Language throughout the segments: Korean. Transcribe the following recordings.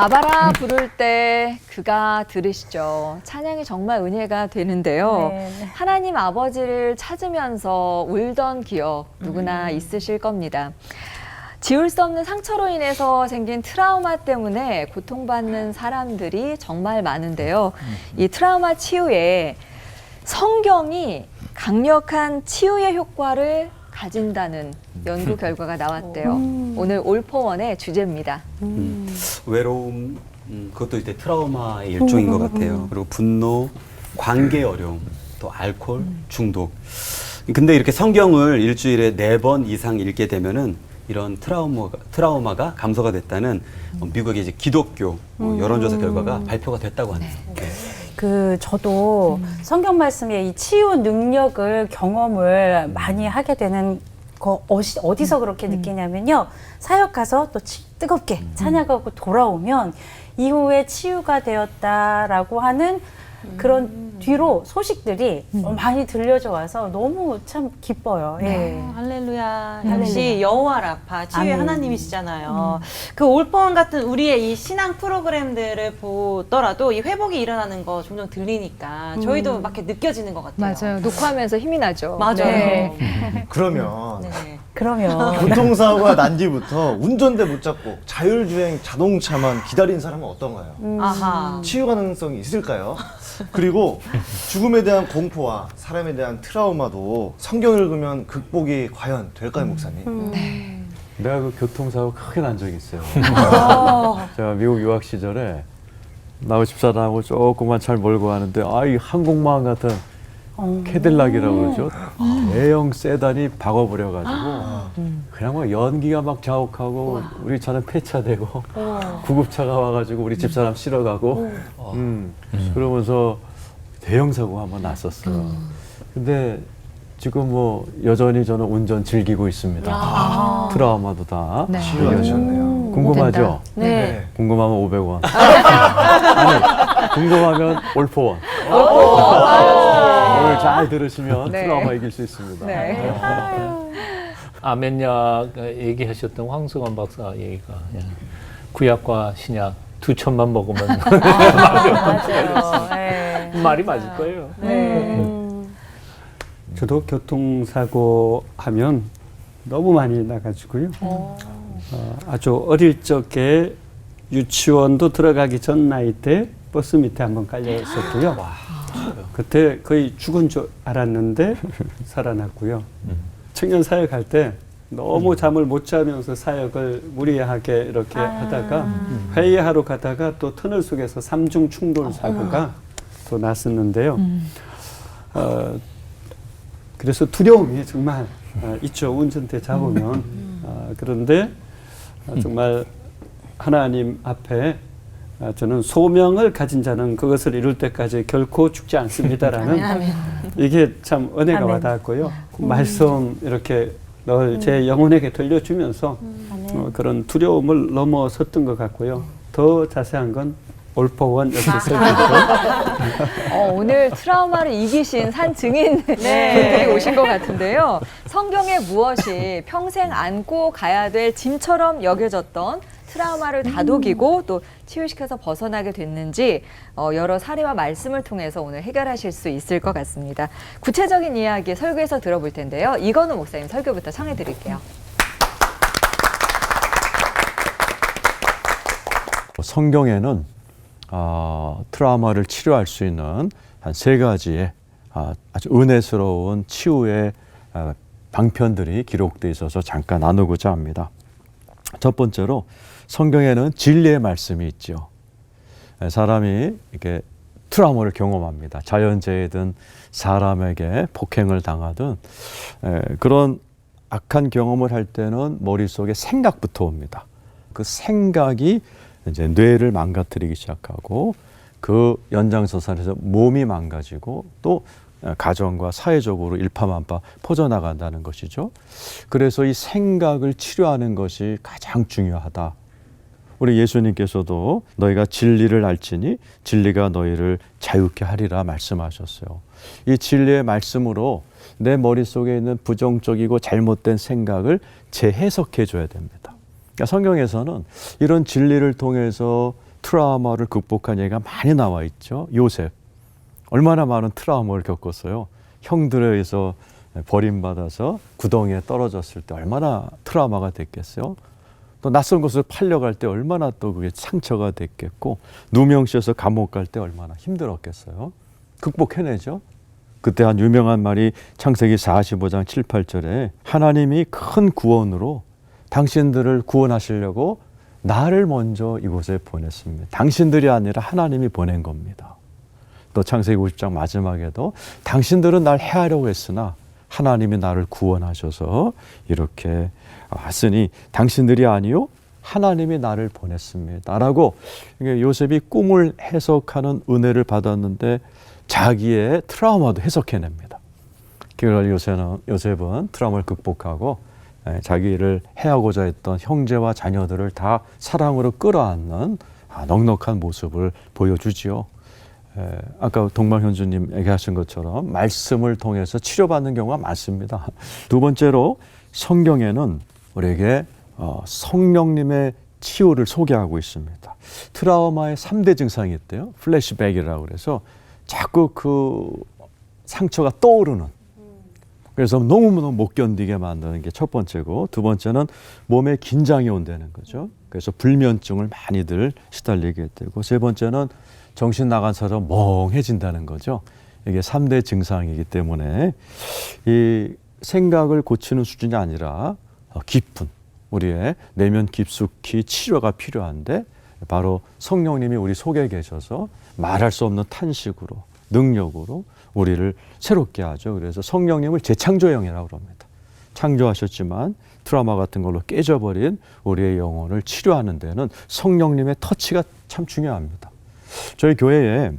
아바라 부를 때 그가 들으시죠. 찬양이 정말 은혜가 되는데요. 네. 하나님 아버지를 찾으면서 울던 기억 누구나 있으실 겁니다. 지울 수 없는 상처로 인해서 생긴 트라우마 때문에 고통받는 사람들이 정말 많은데요. 이 트라우마 치유에 성경이 강력한 치유의 효과를 가진다는 연구 결과가 나왔대요. 오늘 올포원의 주제입니다. 외로움, 그것도 이제 트라우마의 일종인 것 같아요. 그리고 분노, 관계 어려움, 또 알코올 중독. 근데 이렇게 성경을 일주일에 4번 이상 읽게 되면은 이런 트라우마가 감소가 됐다는 미국의 이제 기독교 여론조사 결과가 발표가 됐다고 하네요. 네. 저도 성경 말씀에 이 치유 능력을 경험을 많이 하게 되는 거 어디서 그렇게 느끼냐면요. 사역 가서 또 뜨겁게 찬양하고 돌아오면 이후에 치유가 되었다라고 하는 그런 뒤로 소식들이 많이 들려져 와서 너무 참 기뻐요. 예. 할렐루야. 할렐루야. 역시 여호와 라파 치유의 아멘. 하나님이시잖아요. 그 올포원 같은 우리의 이 신앙 프로그램들을 보더라도 이 회복이 일어나는 거 종종 들리니까 저희도 막 이렇게 느껴지는 것 같아요. 맞아요. 녹화하면서 힘이 나죠. 맞아요. 네. 그러면 네. 그러면 교통사고가 난 뒤부터 운전대 못 잡고 자율주행 자동차만 기다린 사람은 어떤가요? 아하. 치유 가능성이 있을까요? 그리고 죽음에 대한 공포와 사람에 대한 트라우마도 성경 읽으면 극복이 과연 될까요, 목사님? 내가 그 교통사고 크게 난 적이 있어요. 제가 미국 유학 시절에 나하고 집사람하고 조금만 잘 몰고 가는데 이 한국마을 같은 캐딜락이라고 그러죠. 대형 세단이 박아버려가지고 그냥 막 연기가 막 자욱하고 우리 차는 폐차되고 구급차가 와가지고 우리 집사람 실어가고 그러면서 대형 사고가 한번 났었어요. 근데 지금 뭐 여전히 저는 운전 즐기고 있습니다. 트라우마도 다 네. 치유하셨네요. 궁금하죠? 네. 궁금하면 500원. 아니, 궁금하면 올포원. 오늘 잘 들으시면 네. 트라우마 이길 수 있습니다. 네. 아멘약 얘기하셨던 황승원 박사 얘기가 구약과 신약 2천만 먹으면 맞아요. 네. 말이 맞을 거예요. 저도 교통사고 하면 너무 많이 나가지고요. 아주 어릴 적에 유치원도 들어가기 전 나이 때 버스 밑에 한번 깔려 있었고요. 그때 거의 죽은 줄 알았는데 살아났고요. 청년 사역할 때 너무 잠을 못 자면서 사역을 무리하게 이렇게 하다가 회의하러 가다가 또 터널 속에서 3중 충돌 사고가 또 났었는데요. 그래서 두려움이 정말 있죠. 운전대 잡으면. 그런데 정말 하나님 앞에 저는 소명을 가진 자는 그것을 이룰 때까지 결코 죽지 않습니다라는 이게 참 은혜가 아멘. 와닿았고요. 그 말씀 이렇게 늘 제 영혼에게 들려주면서 그런 두려움을 넘어섰던 것 같고요. 더 자세한 건 올포원 옆에 오늘 트라우마를 이기신 산 증인분들이 오신 것 같은데요. 성경의 무엇이 평생 안고 가야 될 짐처럼 여겨졌던 트라우마를 다독이고 또 치유시켜서 벗어나게 됐는지 여러 사례와 말씀을 통해서 오늘 해결하실 수 있을 것 같습니다. 구체적인 이야기 설교에서 들어볼 텐데요. 이건우 목사님 설교부터 청해드릴게요. 성경에는 트라우마를 치료할 수 있는 한 3가지의 아주 은혜스러운 치유의 방편들이 기록되어 있어서 잠깐 나누고자 합니다. 첫 번째로 성경에는 진리의 말씀이 있죠. 사람이 이렇게 트라우마를 경험합니다. 자연재해든 사람에게 폭행을 당하든 그런 악한 경험을 할 때는 머릿속에 생각부터 옵니다. 그 생각이 이제 뇌를 망가뜨리기 시작하고 그 연장선상에서 몸이 망가지고 또 가정과 사회적으로 일파만파 퍼져나간다는 것이죠. 그래서 이 생각을 치료하는 것이 가장 중요하다. 우리 예수님께서도 너희가 진리를 알지니 진리가 너희를 자유케 하리라 말씀하셨어요. 이 진리의 말씀으로 내 머릿속에 있는 부정적이고 잘못된 생각을 재해석해 줘야 됩니다. 그러니까 성경에서는 이런 진리를 통해서 트라우마를 극복한 얘기가 많이 나와 있죠. 요셉. 얼마나 많은 트라우마를 겪었어요. 형들에 의해서 버림받아서 구덩이에 떨어졌을 때 얼마나 트라우마가 됐겠어요. 또 낯선 곳을 팔려갈 때 얼마나 또 그게 상처가 됐겠고, 누명씌어서 감옥 갈 때 얼마나 힘들었겠어요. 극복해내죠. 그때 한 유명한 말이 창세기 45장 7, 8절에 하나님이 큰 구원으로 당신들을 구원하시려고 나를 먼저 이곳에 보냈습니다. 당신들이 아니라 하나님이 보낸 겁니다. 또 창세기 50장 마지막에도 당신들은 날 해하려고 했으나 하나님이 나를 구원하셔서 이렇게 왔으니 당신들이 아니요 하나님이 나를 보냈습니다. 라고 요셉이 꿈을 해석하는 은혜를 받았는데 자기의 트라우마도 해석해냅니다. 그걸 요셉은 트라우마를 극복하고 자기를 해하고자 했던 형제와 자녀들을 다 사랑으로 끌어안는 넉넉한 모습을 보여주지요. 아까 동방현주님 얘기하신 것처럼 말씀을 통해서 치료받는 경우가 많습니다. 두 번째로 성경에는 우리에게 성령님의 치유를 소개하고 있습니다. 트라우마의 3대 증상이 있대요. 플래시백이라고 그래서 자꾸 그 상처가 떠오르는, 그래서 너무너무 못 견디게 만드는 게 첫 번째고, 두 번째는 몸에 긴장이 온다는 거죠. 그래서 불면증을 많이들 시달리게 되고, 세 번째는 정신 나간 사람 멍해진다는 거죠. 이게 3대 증상이기 때문에 이 생각을 고치는 수준이 아니라 깊은 우리의 내면 깊숙이 치료가 필요한데, 바로 성령님이 우리 속에 계셔서 말할 수 없는 탄식으로, 능력으로 우리를 새롭게 하죠. 그래서 성령님을 재창조의 영이라고 합니다. 창조하셨지만 트라우마 같은 걸로 깨져버린 우리의 영혼을 치료하는 데는 성령님의 터치가 참 중요합니다. 저희 교회에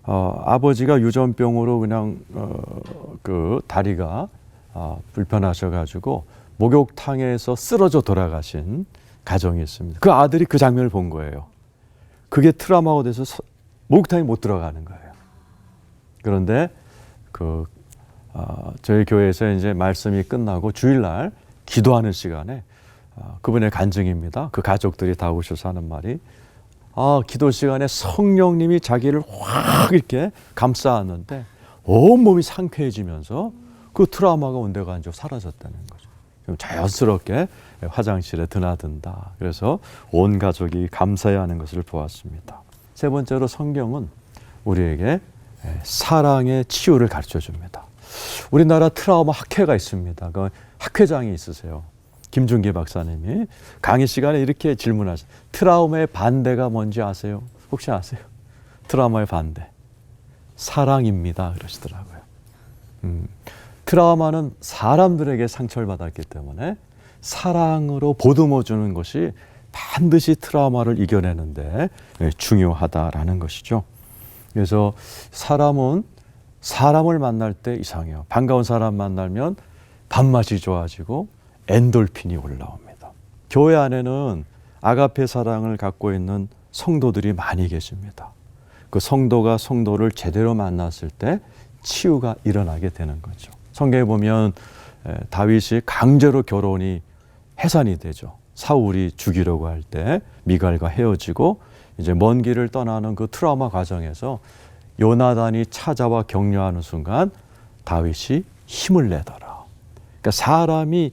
아버지가 유전병으로 그냥 그 다리가 불편하셔가지고 목욕탕에서 쓰러져 돌아가신 가정이 있습니다. 그 아들이 그 장면을 본 거예요. 그게 트라우마가 돼서 목욕탕에 못 들어가는 거예요. 그런데 저희 교회에서 이제 말씀이 끝나고 주일날 기도하는 시간에 그분의 간증입니다. 그 가족들이 다 오셔서 하는 말이, 기도 시간에 성령님이 자기를 확 이렇게 감싸왔는데 온몸이 상쾌해지면서 그 트라우마가 온 데가 이제 사라졌다는 거죠. 자연스럽게 화장실에 드나든다. 그래서 온 가족이 감사해야 하는 것을 보았습니다. 세 번째로 성경은 우리에게 사랑의 치유를 가르쳐 줍니다. 우리나라 트라우마 학회가 있습니다. 그 학회장이 있으세요. 김준기 박사님이 강의 시간에 이렇게 질문하세요. 트라우마의 반대가 뭔지 아세요? 혹시 아세요? 트라우마의 반대. 사랑입니다. 그러시더라고요. 트라우마는 사람들에게 상처를 받았기 때문에 사랑으로 보듬어 주는 것이 반드시 트라우마를 이겨내는데 중요하다라는 것이죠. 그래서 사람은 사람을 만날 때 이상해요. 반가운 사람 만나면 밥맛이 좋아지고 엔돌핀이 올라옵니다. 교회 안에는 아가페 사랑을 갖고 있는 성도들이 많이 계십니다. 그 성도가 성도를 제대로 만났을 때 치유가 일어나게 되는 거죠. 성경에 보면 다윗이 강제로 결혼이 해산이 되죠. 사울이 죽이려고 할 때 미갈과 헤어지고 이제 먼 길을 떠나는 그 트라우마 과정에서 요나단이 찾아와 격려하는 순간 다윗이 힘을 내더라. 그러니까 사람이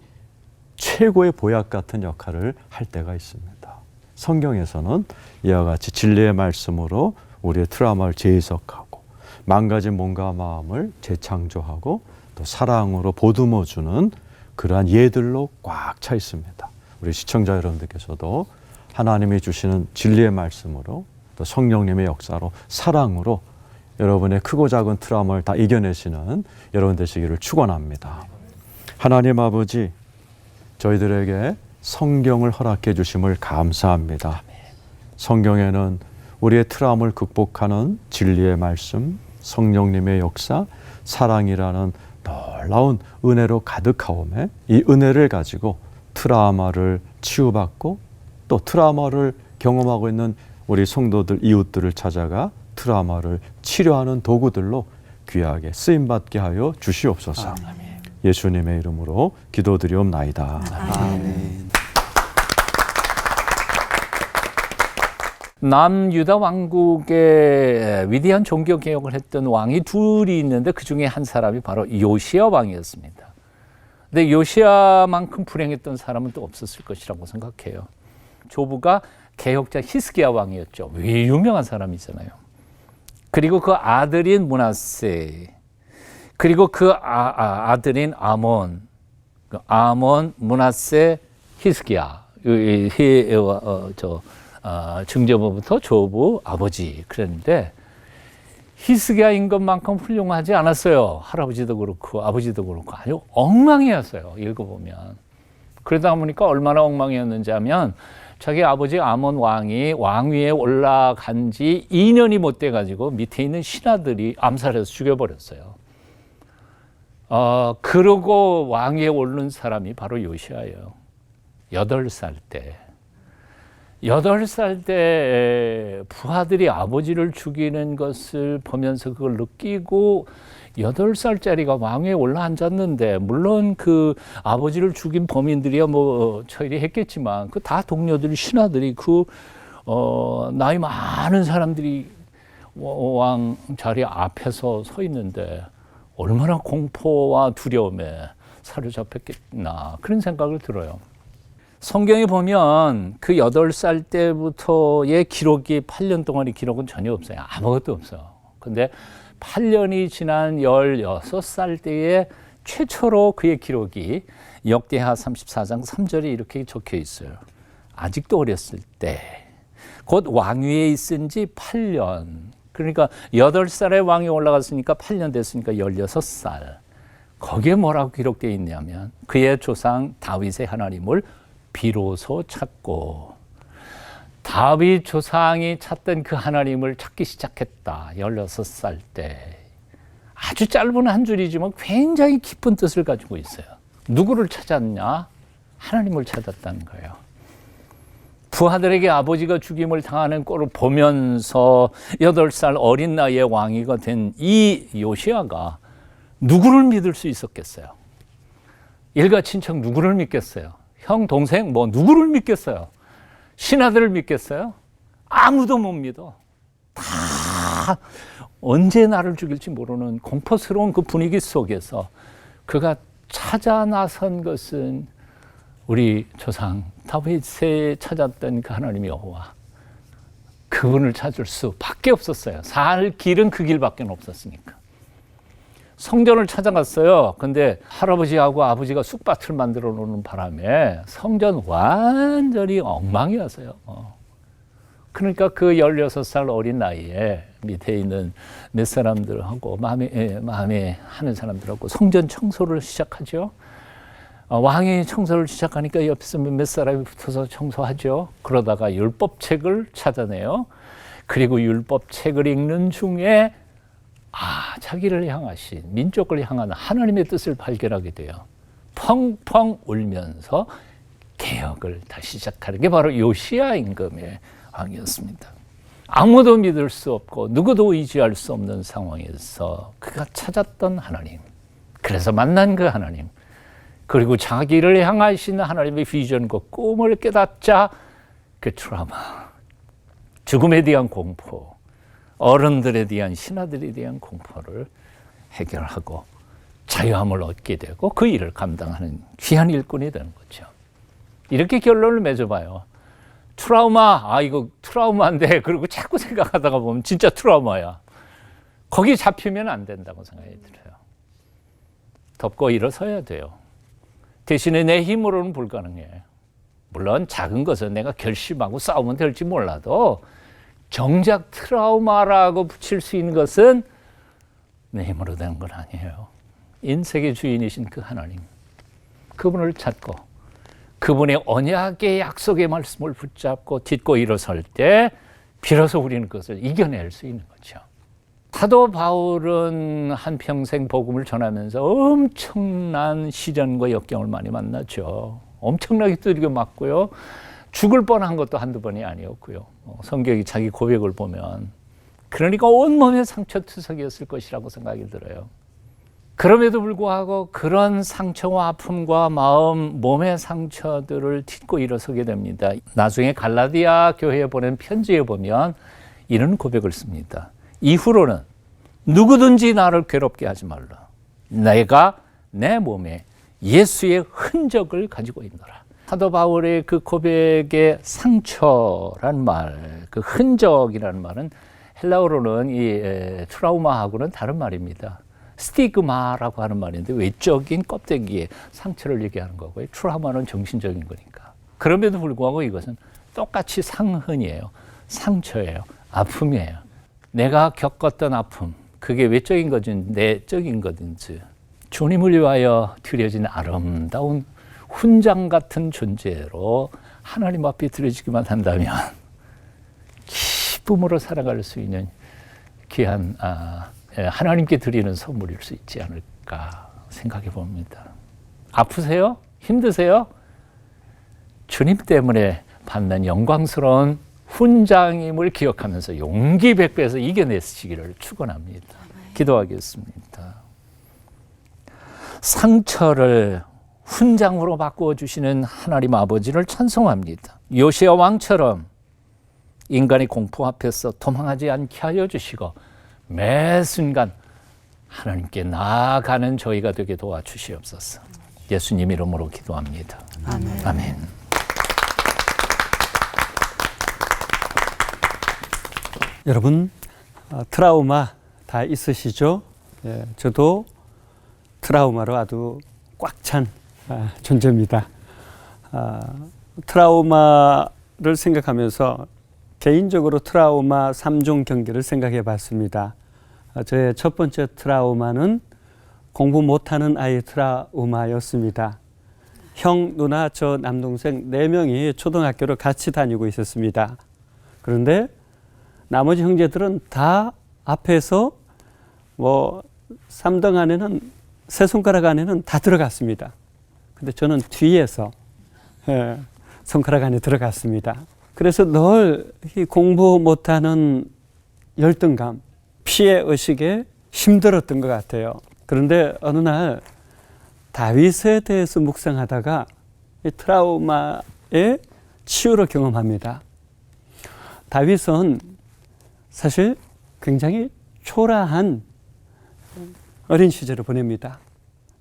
최고의 보약 같은 역할을 할 때가 있습니다. 성경에서는 이와 같이 진리의 말씀으로 우리의 트라우마를 재해석하고 망가진 몸과 마음을 재창조하고 또 사랑으로 보듬어주는 그러한 예들로 꽉 차 있습니다. 우리 시청자 여러분들께서도 하나님이 주시는 진리의 말씀으로 또 성령님의 역사로 사랑으로 여러분의 크고 작은 트라우마를 다 이겨내시는 여러분 되시기를 축원합니다. 하나님 아버지, 저희들에게 성경을 허락해 주심을 감사합니다. 성경에는 우리의 트라우마를 극복하는 진리의 말씀, 성령님의 역사, 사랑이라는 놀라운 은혜로 가득하오매 이 은혜를 가지고 트라우마를 치유받고 또 트라우마를 경험하고 있는 우리 성도들, 이웃들을 찾아가 트라우마를 치료하는 도구들로 귀하게 쓰임받게 하여 주시옵소서. 아멘. 예수님의 이름으로 기도드리옵나이다. 아멘. 남유다 왕국의 위대한 종교 개혁을 했던 왕이 둘이 있는데 그 중에 한 사람이 바로 요시야 왕이었습니다. 근데 요시야만큼 불행했던 사람은 또 없었을 것이라고 생각해요. 조부가 개혁자 히스기야 왕이었죠. 왜 유명한 사람이잖아요. 그리고 그 아들인 므낫세, 그리고 그 아들인 아몬, 므낫세, 히스기야, 증조부부터 조부, 아버지 그랬는데 히스기야인 것만큼 훌륭하지 않았어요. 할아버지도 그렇고 아버지도 그렇고 아주 엉망이었어요. 읽어보면. 그러다 보니까 얼마나 엉망이었는지 하면 자기 아버지 아몬 왕이 왕위에 올라간 지 2년이 못 돼가지고 밑에 있는 신하들이 암살해서 죽여버렸어요. 그러고 왕위에 오른 사람이 바로 요시야예요. 8살 때. 8살 때 부하들이 아버지를 죽이는 것을 보면서 그걸 느끼고 8살짜리가 왕위에 올라앉았는데, 물론 그 아버지를 죽인 범인들이야 뭐 처리했겠지만 그 다 동료들이 신하들이 나이 많은 사람들이 왕 자리 앞에서 서 있는데 얼마나 공포와 두려움에 사로잡혔겠나 그런 생각을 들어요. 성경에 보면 그 8살 때부터의 기록이 8년 동안의 기록은 전혀 없어요. 아무것도 없어요. 근데 8년이 지난 16살 때에 최초로 그의 기록이 역대하 34장 3절에 이렇게 적혀 있어요. 아직도 어렸을 때, 곧 왕위에 있은 지 8년. 그러니까 8살에 왕이 올라갔으니까 8년 됐으니까 16살. 거기에 뭐라고 기록되어 있냐면 그의 조상 다윗의 하나님을 비로소 찾고, 다윗 조상이 찾던 그 하나님을 찾기 시작했다. 16살 때. 아주 짧은 한 줄이지만 굉장히 깊은 뜻을 가지고 있어요. 누구를 찾았냐? 하나님을 찾았다는 거예요. 부하들에게 아버지가 죽임을 당하는 꼴을 보면서 8살 어린 나이에 왕위가 된 이 요시야가 누구를 믿을 수 있었겠어요? 일가 친척 누구를 믿겠어요? 형, 동생 뭐 누구를 믿겠어요? 신하들을 믿겠어요? 아무도 못 믿어. 다 언제 나를 죽일지 모르는 공포스러운 그 분위기 속에서 그가 찾아 나선 것은 우리 조상 다윗에 찾았던 그 하나님 여호와, 그분을 찾을 수밖에 없었어요. 살 길은 그 길밖에 없었으니까. 성전을 찾아갔어요. 근데 할아버지하고 아버지가 쑥밭을 만들어 놓는 바람에 성전 완전히 엉망이었어요. 그러니까 그 16살 어린 나이에 밑에 있는 몇 사람들하고 마음에 하는 사람들하고 성전 청소를 시작하죠. 왕이 청소를 시작하니까 옆에서 몇 사람이 붙어서 청소하죠. 그러다가 율법책을 찾아내요. 그리고 율법책을 읽는 중에 자기를 향하신, 민족을 향한 하나님의 뜻을 발견하게 돼요. 펑펑 울면서 개혁을 다시 시작하는 게 바로 요시야 임금의 왕이었습니다. 아무도 믿을 수 없고 누구도 의지할 수 없는 상황에서 그가 찾았던 하나님, 그래서 만난 그 하나님, 그리고 자기를 향하신 하나님의 비전과 꿈을 깨닫자 그 트라우마, 죽음에 대한 공포, 어른들에 대한, 신하들에 대한 공포를 해결하고 자유함을 얻게 되고 그 일을 감당하는 귀한 일꾼이 되는 거죠. 이렇게 결론을 맺어봐요. 트라우마, 이거 트라우마인데, 그리고 자꾸 생각하다가 보면 진짜 트라우마야. 거기 잡히면 안 된다고 생각이 들어요. 덮고 일어서야 돼요. 대신에 내 힘으로는 불가능해. 물론 작은 것은 내가 결심하고 싸우면 될지 몰라도 정작 트라우마라고 붙일 수 있는 것은 내 힘으로 되는 건 아니에요. 인생의 주인이신 그 하나님, 그분을 찾고 그분의 언약의 약속의 말씀을 붙잡고 딛고 일어설 때 비로소 우리는 그것을 이겨낼 수 있는 거죠. 사도 바울은 한평생 복음을 전하면서 엄청난 시련과 역경을 많이 만났죠. 엄청나게 두들겨 맞고요. 죽을 뻔한 것도 한두 번이 아니었고요. 성경이 자기 고백을 보면 그러니까 온몸에 상처투석이었을 것이라고 생각이 들어요. 그럼에도 불구하고 그런 상처와 아픔과 마음, 몸의 상처들을 딛고 일어서게 됩니다. 나중에 갈라디아 교회에 보낸 편지에 보면 이런 고백을 씁니다. 이후로는 누구든지 나를 괴롭게 하지 말라. 내가 내 몸에 예수의 흔적을 가지고 있노라. 사도 바울의 그 고백의 상처란 말, 그 흔적이라는 말은 헬라어로는 이 트라우마하고는 다른 말입니다. 스티그마라고 하는 말인데 외적인 껍데기에 상처를 얘기하는 거고요. 트라우마는 정신적인 거니까. 그럼에도 불구하고 이것은 똑같이 상흔이에요. 상처예요. 아픔이에요. 내가 겪었던 아픔, 그게 외적인 거든 내적인 거든지 주님을 위하여 드려진 아름다운 훈장 같은 존재로 하나님 앞에 드려지기만 한다면 기쁨으로 살아갈 수 있는 귀한 하나님께 드리는 선물일 수 있지 않을까 생각해 봅니다. 아프세요? 힘드세요? 주님 때문에 받는 영광스러운 훈장임을 기억하면서 용기 백배에서 이겨내시기를 축원합니다. 기도하겠습니다. 상처를 훈장으로 바꾸어 주시는 하나님 아버지를 찬송합니다. 요시야 왕처럼 인간의 공포 앞에서 도망하지 않게 하여 주시고 매 순간 하나님께 나아가는 저희가 되게 도와주시옵소서. 예수님 이름으로 기도합니다. 아멘. 아멘. 여러분, 트라우마 다 있으시죠? 예, 저도 트라우마로 아주 꽉 찬 존재입니다. 트라우마를 생각하면서 개인적으로 트라우마 3종 경계를 생각해 봤습니다. 저의 첫 번째 트라우마는 공부 못하는 아이 트라우마였습니다. 형, 누나, 저 남동생 4명이 초등학교를 같이 다니고 있었습니다. 그런데 나머지 형제들은 다 앞에서 3등 안에는, 세 손가락 안에는 다 들어갔습니다. 근데 저는 뒤에서 손가락 안에 들어갔습니다. 그래서 늘 공부 못하는 열등감, 피해 의식에 힘들었던 것 같아요. 그런데 어느 날 다윗에 대해서 묵상하다가 이 트라우마의 치유를 경험합니다. 다윗은 사실 굉장히 초라한 어린 시절을 보냅니다.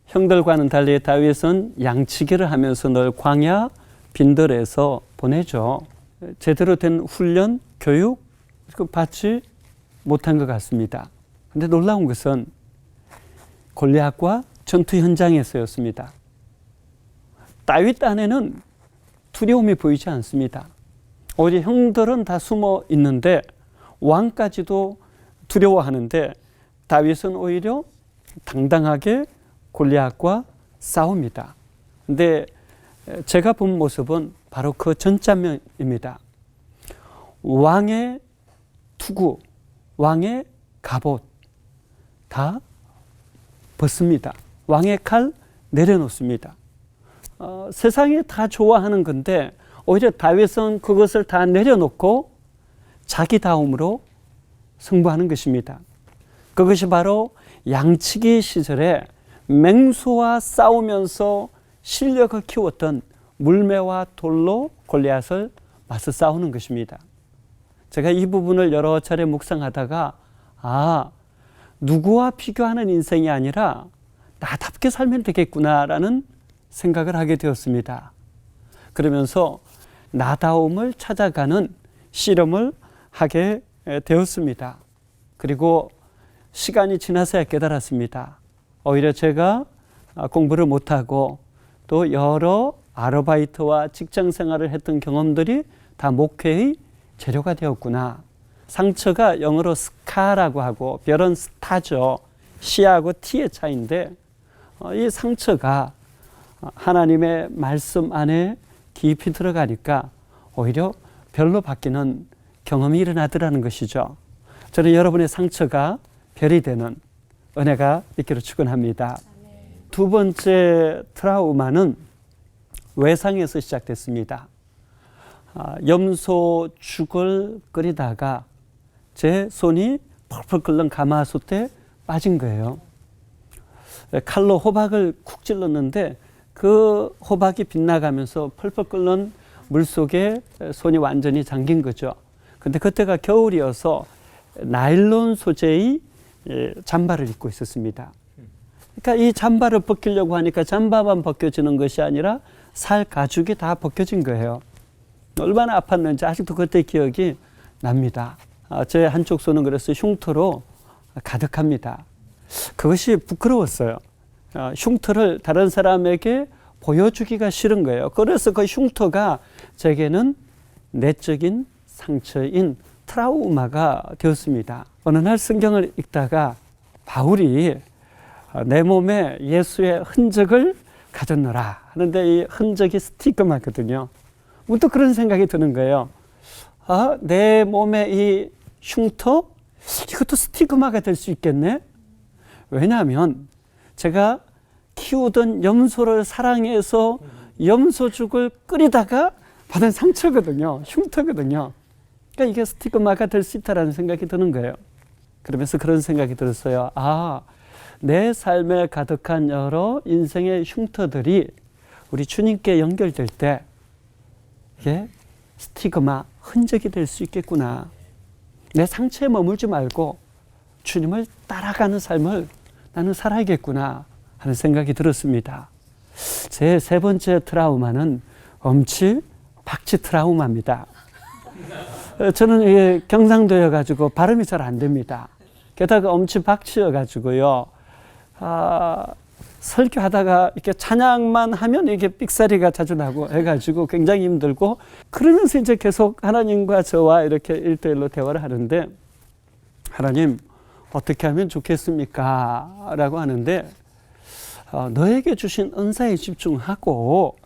형들과는 달리 다윗은 양치기를 하면서 늘 광야 빈들에서 보내죠. 제대로 된 훈련, 교육 받지 못한 것 같습니다. 그런데 놀라운 것은 골리앗과 전투 현장에서였습니다. 다윗 안에는 두려움이 보이지 않습니다. 오히려 형들은 다 숨어 있는데 왕까지도 두려워하는데 다윗은 오히려 당당하게 골리앗과 싸웁니다. 근데 제가 본 모습은 바로 그 전장면입니다. 왕의 투구, 왕의 갑옷 다 벗습니다. 왕의 칼 내려놓습니다. 세상이 다 좋아하는 건데 오히려 다윗은 그것을 다 내려놓고 자기 다움으로 승부하는 것입니다. 그것이 바로 양치기 시절에 맹수와 싸우면서 실력을 키웠던 물매와 돌로 골리앗을 맞서 싸우는 것입니다. 제가 이 부분을 여러 차례 묵상하다가 누구와 비교하는 인생이 아니라 나답게 살면 되겠구나라는 생각을 하게 되었습니다. 그러면서 나다움을 찾아가는 실험을 하게 되었습니다. 그리고 시간이 지나서야 깨달았습니다. 오히려 제가 공부를 못하고 또 여러 아르바이트와 직장 생활을 했던 경험들이 다 목회의 재료가 되었구나. 상처가 영어로 스카라고 하고 별은 스타죠. C하고 T의 차이인데 이 상처가 하나님의 말씀 안에 깊이 들어가니까 오히려 별로 바뀌는 경험이 일어나더라는 것이죠. 저는 여러분의 상처가 별이 되는 은혜가 있기를 축원합니다. 두 번째 트라우마는 외상에서 시작됐습니다. 염소 죽을 끓이다가 제 손이 펄펄 끓는 가마솥에 빠진 거예요. 칼로 호박을 쿡 찔렀는데 그 호박이 빗나가면서 펄펄 끓는 물 속에 손이 완전히 잠긴 거죠. 근데 그때가 겨울이어서 나일론 소재의 잠바를 입고 있었습니다. 그러니까 이 잠바를 벗기려고 하니까 잠바만 벗겨지는 것이 아니라 살 가죽이 다 벗겨진 거예요. 얼마나 아팠는지 아직도 그때 기억이 납니다. 제 한쪽 손은 그래서 흉터로 가득합니다. 그것이 부끄러웠어요. 흉터를 다른 사람에게 보여주기가 싫은 거예요. 그래서 그 흉터가 제게는 내적인 상처인 트라우마가 되었습니다. 어느 날 성경을 읽다가 바울이 내 몸에 예수의 흔적을 가졌노라 하는데 이 흔적이 스티그마거든요. 문득 그런 생각이 드는 거예요. 내 몸에 이 흉터? 이것도 스티그마가 될 수 있겠네? 왜냐하면 제가 키우던 염소를 사랑해서 염소죽을 끓이다가 받은 상처거든요. 흉터거든요. 그러니까 이게 스티그마가 될 수 있다는 생각이 드는 거예요. 그러면서 그런 생각이 들었어요. 내 삶에 가득한 여러 인생의 흉터들이 우리 주님께 연결될 때 이게 스티그마, 흔적이 될 수 있겠구나. 내 상처에 머물지 말고 주님을 따라가는 삶을 나는 살아야겠구나 하는 생각이 들었습니다. 제 세 번째 트라우마는 엄치, 박치 트라우마입니다. 저는 경상도여가지고 발음이 잘 안 됩니다. 게다가 엄치, 박치여가지고요. 설교하다가 이렇게 찬양만 하면 이게 삑사리가 자주 나고 해가지고 굉장히 힘들고 그러면서 이제 계속 하나님과 저와 이렇게 1대1로 대화를 하는데 하나님 어떻게 하면 좋겠습니까? 라고 하는데 너에게 주신 은사에 집중하고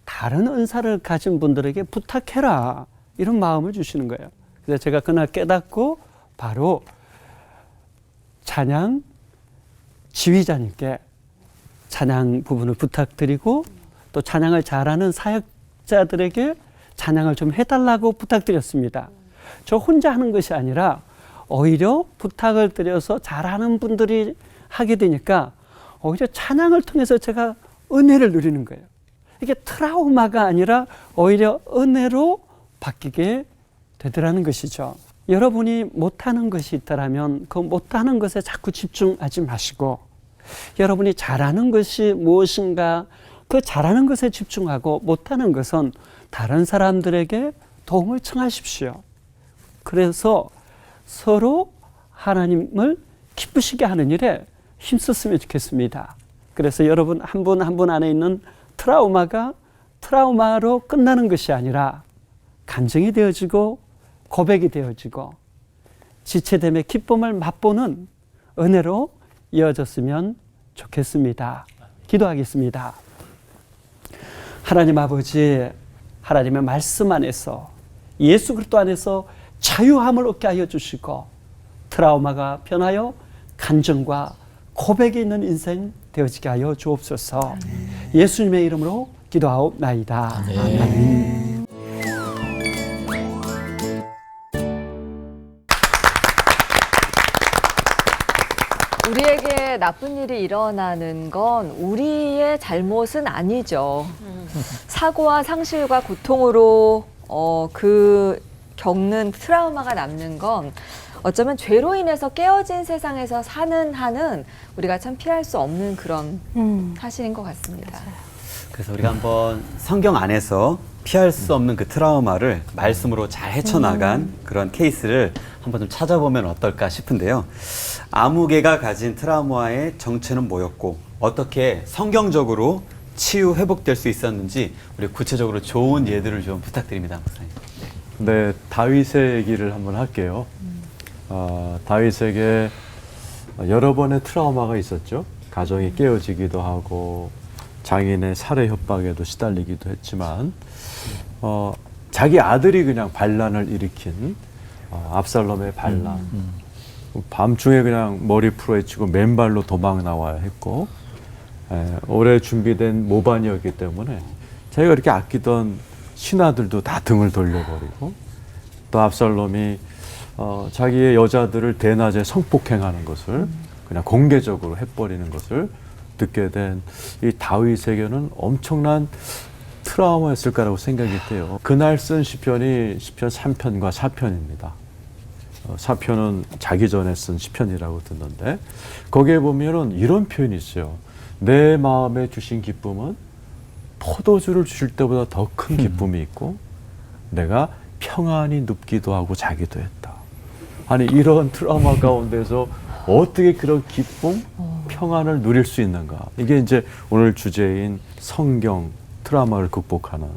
다른 은사를 가진 분들에게 부탁해라 이런 마음을 주시는 거예요. 그래서 제가 그날 깨닫고 바로 찬양 지휘자님께 찬양 부분을 부탁드리고 또 찬양을 잘하는 사역자들에게 찬양을 좀 해달라고 부탁드렸습니다. 저 혼자 하는 것이 아니라 오히려 부탁을 드려서 잘하는 분들이 하게 되니까 오히려 찬양을 통해서 제가 은혜를 누리는 거예요. 이게 트라우마가 아니라 오히려 은혜로 바뀌게 되더라는 것이죠. 여러분이 못하는 것이 있다면 그 못하는 것에 자꾸 집중하지 마시고 여러분이 잘하는 것이 무엇인가 그 잘하는 것에 집중하고 못하는 것은 다른 사람들에게 도움을 청하십시오. 그래서 서로 하나님을 기쁘시게 하는 일에 힘썼으면 좋겠습니다. 그래서 여러분 한 분 한 분 안에 있는 트라우마가 트라우마로 끝나는 것이 아니라 간증이 되어지고 고백이 되어지고 지체됨의 기쁨을 맛보는 은혜로 이어졌으면 좋겠습니다. 기도하겠습니다. 하나님 아버지, 하나님의 말씀 안에서 예수 그리스도 안에서 자유함을 얻게 하여 주시고 트라우마가 변하여 간증과 고백이 있는 인생 되어지게 하여 주옵소서. 예수님의 이름으로 기도하옵나이다. 아멘. 우리에게 나쁜 일이 일어나는 건 우리의 잘못은 아니죠. 사고와 상실과 고통으로 그 겪는 트라우마가 남는 건 어쩌면 죄로 인해서 깨어진 세상에서 사는 한은 우리가 참 피할 수 없는 그런 사실인 것 같습니다. 그래서 우리가 한번 성경 안에서 피할 수 없는 그 트라우마를 말씀으로 잘 헤쳐나간 그런 케이스를 한번 좀 찾아보면 어떨까 싶은데요. 아무개가 가진 트라우마의 정체는 뭐였고 어떻게 성경적으로 치유 회복될 수 있었는지 우리 구체적으로 좋은 예들을 좀 부탁드립니다, 목사님. 네, 다윗의 얘기를 한번 할게요. 다윗에게 여러 번의 트라우마가 있었죠. 가정이 깨어지기도 하고 장인의 살해 협박에도 시달리기도 했지만 자기 아들이 그냥 반란을 일으킨 압살롬의 반란. 밤중에 그냥 머리 풀어헤치고 맨발로 도망 나와야 했고 오래 준비된 모반이었기 때문에 자기가 이렇게 아끼던 신하들도 다 등을 돌려버리고 또 압살롬이 자기의 여자들을 대낮에 성폭행하는 것을 그냥 공개적으로 해버리는 것을 듣게 된 이 다윗에게는 엄청난 트라우마였을까라고 생각이 돼요. 그날 쓴 시편이 시편 3편과 4편입니다. 4편은 자기 전에 쓴 시편이라고 듣는데 거기에 보면은 이런 표현이 있어요. 내 마음에 주신 기쁨은 포도주를 주실 때보다 더 큰 기쁨이 있고 내가 평안히 눕기도 하고 자기도 했다. 아니 이런 트라우마 가운데서 어떻게 그런 기쁨, 평안을 누릴 수 있는가. 이게 이제 오늘 주제인 성경 트라우마를 극복하는,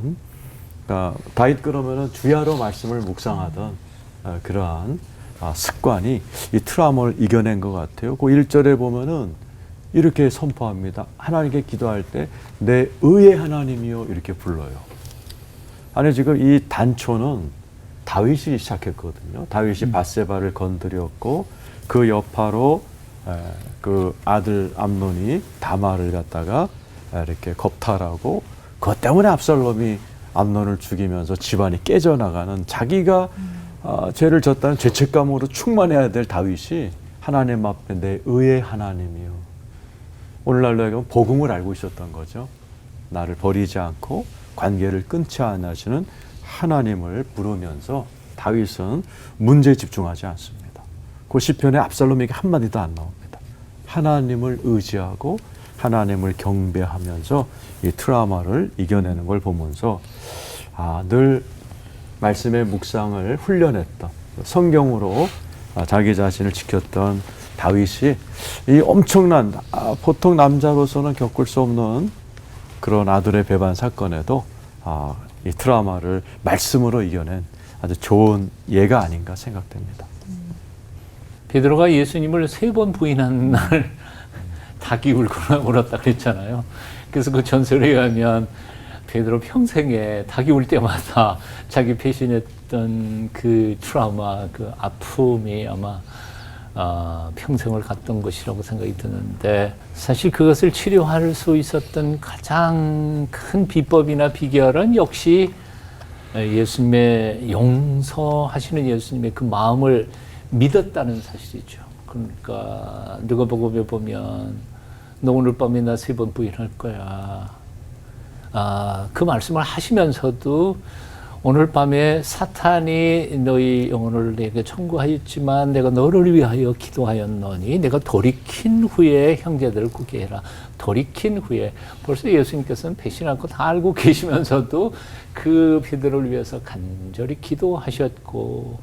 그러니까 다윗 그러면은 주야로 말씀을 묵상하던 그러한 습관이 이 트라우마를 이겨낸 것 같아요. 그 1절에 보면은 이렇게 선포합니다. 하나님께 기도할 때 내 의의 하나님이요 이렇게 불러요. 아니 지금 이 단초는 다윗이 시작했거든요. 다윗이 밧세바를 건드렸고 그 여파로 그 아들 암논이 다말을 갖다가 이렇게 겁탈하고 그것 때문에 압살롬이 암논을 죽이면서 집안이 깨져나가는 자기가 죄를 졌다는 죄책감으로 충만해야 될 다윗이 하나님 앞에 내 의의 하나님이요. 오늘날로 하여금 복음을 알고 있었던 거죠. 나를 버리지 않고 관계를 끊지 않으시는 하나님을 부르면서 다윗은 문제에 집중하지 않습니다. 그 시편에 압살롬에게 한마디도 안 나옵니다. 하나님을 의지하고 하나님을 경배하면서 이 트라우마를 이겨내는 걸 보면서 늘 말씀의 묵상을 훈련했던 성경으로 자기 자신을 지켰던 다윗이 이 엄청난 보통 남자로서는 겪을 수 없는 그런 아들의 배반 사건에도 이 트라우마를 말씀으로 이겨낸 아주 좋은 예가 아닌가 생각됩니다. 베드로가 예수님을 3번 부인한 날 닭이 울었다 그랬잖아요. 그래서 그 전설에 의하면 베드로 평생에 닭이 울 때마다 자기 배신했던 그 트라우마, 그 아픔이 아마 평생을 갔던 것이라고 생각이 드는데 사실 그것을 치료할 수 있었던 가장 큰 비법이나 비결은 역시 예수님의 용서하시는 예수님의 그 마음을 믿었다는 사실이죠. 그러니까 누가복음에 보면 너 오늘 밤에 나 3번 부인할 거야. 그 말씀을 하시면서도 오늘 밤에 사탄이 너희 영혼을 내게 청구하였지만 내가 너를 위하여 기도하였노니 내가 돌이킨 후에 형제들을 굳게 해라. 돌이킨 후에 벌써 예수님께서는 배신할 거 다 알고 계시면서도 그 베드로를 위해서 간절히 기도하셨고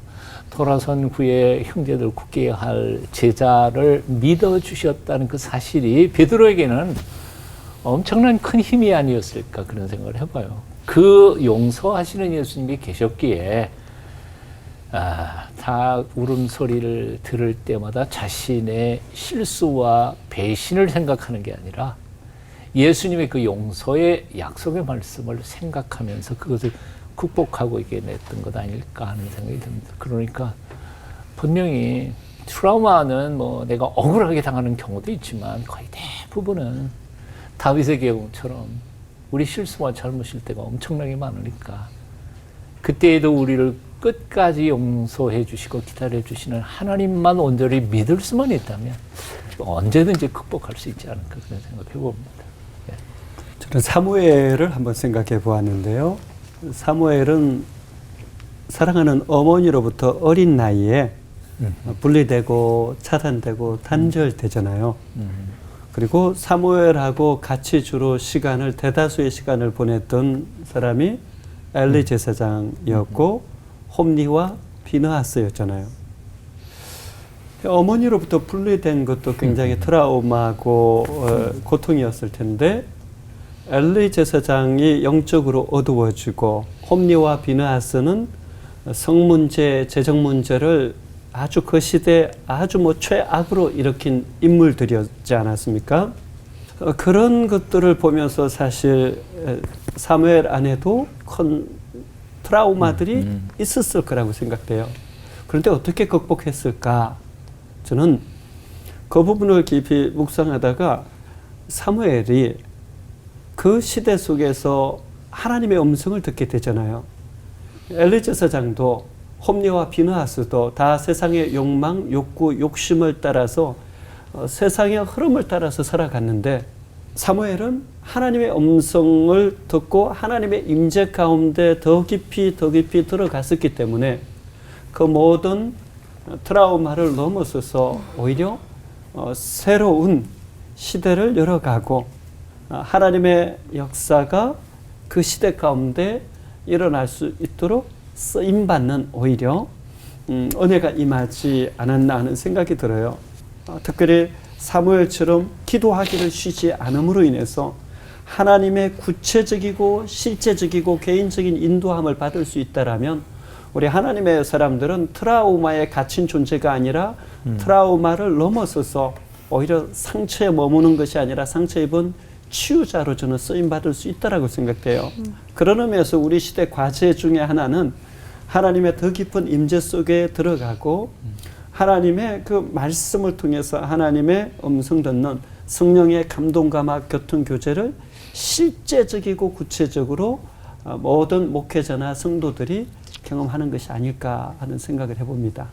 돌아선 후에 형제들 굳게 할 제자를 믿어주셨다는 그 사실이 베드로에게는 엄청난 큰 힘이 아니었을까 그런 생각을 해봐요. 그 용서하시는 예수님이 계셨기에 다 울음소리를 들을 때마다 자신의 실수와 배신을 생각하는 게 아니라 예수님의 그 용서의 약속의 말씀을 생각하면서 그것을 극복하고 이겨냈던 것 아닐까 하는 생각이 듭니다. 그러니까 분명히 트라우마는 뭐 내가 억울하게 당하는 경우도 있지만 거의 대부분은 다윗의 경우처럼 우리 실수와 잘못일 때가 엄청나게 많으니까 그때에도 우리를 끝까지 용서해 주시고 기다려 주시는 하나님만 온전히 믿을 수만 있다면 언제든지 극복할 수 있지 않을까 그런 생각해 봅니다. 네. 저는 사무엘을 한번 생각해 보았는데요. 사무엘은 사랑하는 어머니로부터 어린 나이에 분리되고 차단되고 단절되잖아요. 그리고 사무엘하고 같이 주로 대다수의 시간을 보냈던 사람이 엘리 제사장이었고 홈리와 비느하스였잖아요. 어머니로부터 분리된 것도 굉장히 트라우마고 고통이었을 텐데 엘리 제사장이 영적으로 어두워지고 홈리와 비느하스는 성문제, 재정문제를 아주 그 시대 아주 최악으로 일으킨 인물들이었지 않았습니까? 그런 것들을 보면서 사실 사무엘 안에도 큰 트라우마들이 있었을 거라고 생각돼요. 그런데 어떻게 극복했을까? 저는 그 부분을 깊이 묵상하다가 사무엘이 그 시대 속에서 하나님의 음성을 듣게 되잖아요. 엘리 제사장도 홈리와 비느하스도 다 세상의 욕망, 욕구, 욕심을 따라서 세상의 흐름을 따라서 살아갔는데 사무엘은 하나님의 음성을 듣고 하나님의 임재 가운데 더 깊이 들어갔었기 때문에 그 모든 트라우마를 넘어서서 오히려 새로운 시대를 열어가고 하나님의 역사가 그 시대 가운데 일어날 수 있도록 쓰임받는 오히려 은혜가 임하지 않았나 하는 생각이 들어요. 특별히 사무엘처럼 기도하기를 쉬지 않음으로 인해서 하나님의 구체적이고 실제적이고 개인적인 인도함을 받을 수 있다라면 우리 하나님의 사람들은 트라우마에 갇힌 존재가 아니라 트라우마를 넘어서서 오히려 상처에 머무는 것이 아니라 상처 입은 치유자로 저는 쓰임받을 수 있다라고 생각돼요. 그런 의미에서 우리 시대 과제 중에 하나는 하나님의 더 깊은 임재 속에 들어가고 하나님의 그 말씀을 통해서 하나님의 음성 듣는 성령의 감동과 막 교통 교제를 실제적이고 구체적으로 모든 목회자나 성도들이 경험하는 것이 아닐까 하는 생각을 해봅니다.